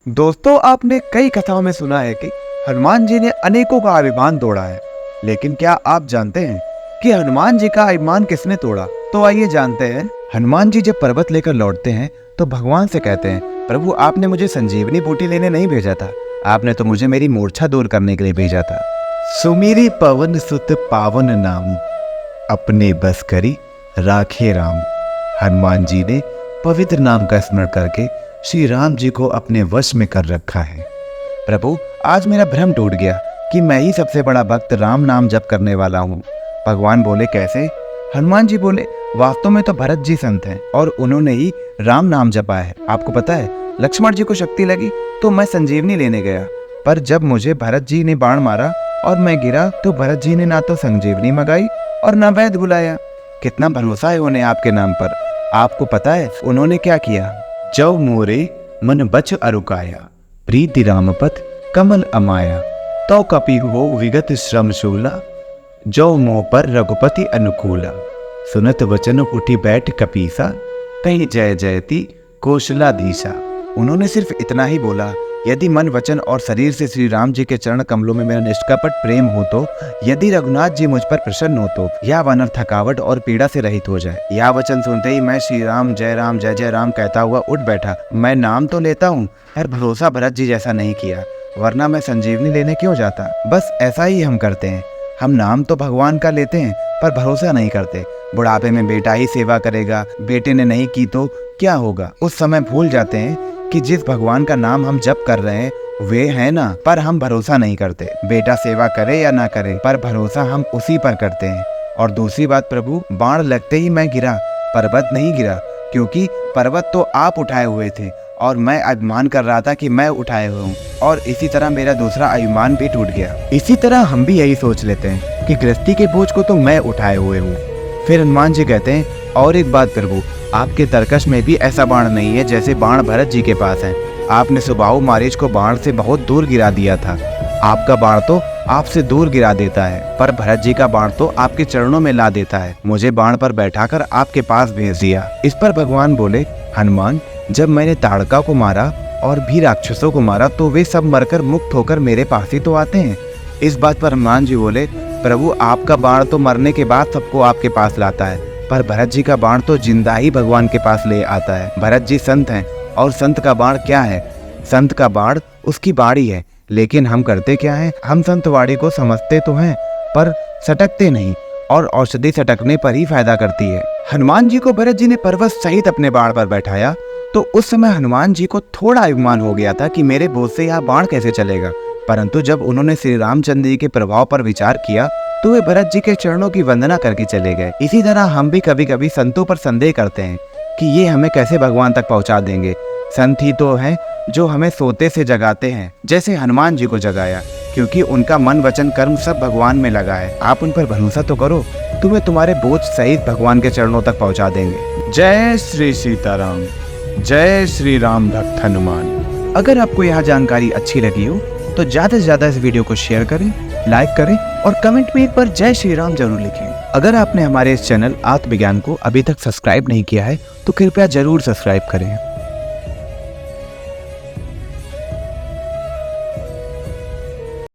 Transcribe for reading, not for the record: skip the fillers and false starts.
दोस्तों, आपने कई कथाओं में सुना है कि हनुमान जी ने अनेकों का अभिमान तोड़ा है। लेकिन क्या आप जानते हैं कि हनुमान जी का अभिमान किसने तोड़ा? तो आइए जानते हैं। हनुमान जी जब पर्वत लेकर लौटते हैं तो भगवान से कहते हैं, प्रभु आपने मुझे संजीवनी बूटी लेने नहीं भेजा था, आपने तो मुझे मेरी मूर्छा दूर करने के लिए भेजा था। सुमीरी पवन सुत पावन नाम, अपने बस करी राखे राम। हनुमान जी ने पवित्र नाम का स्मरण करके श्री राम जी को अपने वश में कर रखा है। प्रभु आज मेरा भ्रम टूट गया कि मैं ही सबसे बड़ा भक्त राम नाम जप करने वाला हूँ। भगवान बोले कैसे? हनुमान जी बोले वास्तव में तो भरत जी संत हैं और उन्होंने ही राम नाम जपा है। आपको पता है लक्ष्मण जी को शक्ति लगी तो मैं संजीवनी लेने गया, पर जब मुझे भरत जी ने बाण मारा और मैं गिरा तो भरत जी ने ना तो संजीवनी मंगाई और ना वैद्य बुलाया। कितना भरोसा है उन्हें आपके नाम पर। आपको पता है उन्होंने क्या किया? जव मोरे मन बच अरुकाया, प्रीति रामपथ कमल अमाया। तो कपि हो विगत श्रम शूला, जो मोह पर रघुपति अनुकूला। सुनत वचन उठी बैठ कपीसा, कहीं जय जयति कौशलाधीशा। उन्होंने सिर्फ इतना ही बोला, यदि मन वचन और शरीर से श्री राम जी के चरण कमलों में मेरा निष्कपट प्रेम हो तो, यदि रघुनाथ जी मुझ पर प्रसन्न हो तो यह वानर थकावट और पीड़ा से रहित हो जाए। यह वचन सुनते ही मैं श्री राम जय जय राम कहता हुआ उठ बैठा। मैं नाम तो लेता हूँ पर भरोसा भरत जी जैसा नहीं किया, वरना मैं संजीवनी लेने क्यों जाता। बस ऐसा ही हम करते हैं। हम नाम तो भगवान का लेते हैं पर भरोसा नहीं करते। बुढ़ापे में बेटा ही सेवा करेगा, बेटे ने नहीं की तो क्या होगा। उस समय भूल जाते हैं कि जिस भगवान का नाम हम जप कर रहे हैं वे है ना, पर हम भरोसा नहीं करते। बेटा सेवा करे या ना करे पर भरोसा हम उसी पर करते हैं। और दूसरी बात प्रभु, बाण लगते ही मैं गिरा, पर्वत नहीं गिरा, क्योंकि पर्वत तो आप उठाए हुए थे और मैं अभिमान कर रहा था कि मैं उठाए हुए हूँ, और इसी तरह मेरा दूसरा अभिमान भी टूट गया। इसी तरह हम भी यही सोच लेते हैं कि गृहस्थी के बोझ को तो मैं उठाए हुए हूँ। फिर हनुमान जी कहते हैं, और एक बात प्रभु, आपके तरकश में भी ऐसा बाण नहीं है जैसे बाण भरत जी के पास है। आपने सुबाहु मारीच को बाण से बहुत दूर गिरा दिया था। आपका बाण तो आपसे दूर गिरा देता है, पर भरत जी का बाण तो आपके चरणों में ला देता है। मुझे बाण पर बैठाकर आपके पास भेज दिया। इस पर भगवान बोले, हनुमान जब मैंने ताड़का को मारा और भी राक्षसों को मारा तो वे सब मरकर मुक्त होकर मेरे पास ही तो आते हैं। इस बात पर हनुमान जी बोले, प्रभु आपका बाण तो मरने के बाद सबको आपके पास लाता है, पर भरत जी का बाण तो जिंदा ही भगवान के पास ले आता है। भरत जी संत हैं और संत का बाण क्या है? संत का बाण उसकी बाड़ी है। लेकिन हम करते क्या हैं? हम संत वाड़ी को समझते तो हैं पर सटकते नहीं, और औषधि सटकने पर ही फायदा करती है। हनुमान जी को भरत जी ने पर्वत सहित अपने बाण पर बैठाया तो उस समय हनुमान जी को थोड़ा अभिमान हो गया था कि मेरे बोझ से यह बाण कैसे चलेगा। परंतु जब उन्होंने श्री रामचंद्र जी के प्रभाव पर विचार किया तो वे भरत जी के चरणों की वंदना करके चले गए। इसी तरह हम भी कभी कभी संतों पर संदेह करते हैं कि ये हमें कैसे भगवान तक पहुंचा देंगे। संत ही तो हैं जो हमें सोते से जगाते हैं, जैसे हनुमान जी को जगाया, क्योंकि उनका मन वचन कर्म सब भगवान में लगा है। आप उन पर भरोसा तो करो, तुम्हें तुम्हारे बोझ सहित भगवान के चरणों तक पहुँचा देंगे। जय श्री सीताराम, जय श्री राम भक्त हनुमान। अगर आपको यह जानकारी अच्छी लगी हो तो ज्यादा से ज्यादा इस वीडियो को शेयर करें, लाइक करें और कमेंट में एक बार जय श्री राम जरूर लिखें। अगर आपने हमारे इस चैनल आत्मविज्ञान को अभी तक सब्सक्राइब नहीं किया है तो कृपया जरूर सब्सक्राइब करें।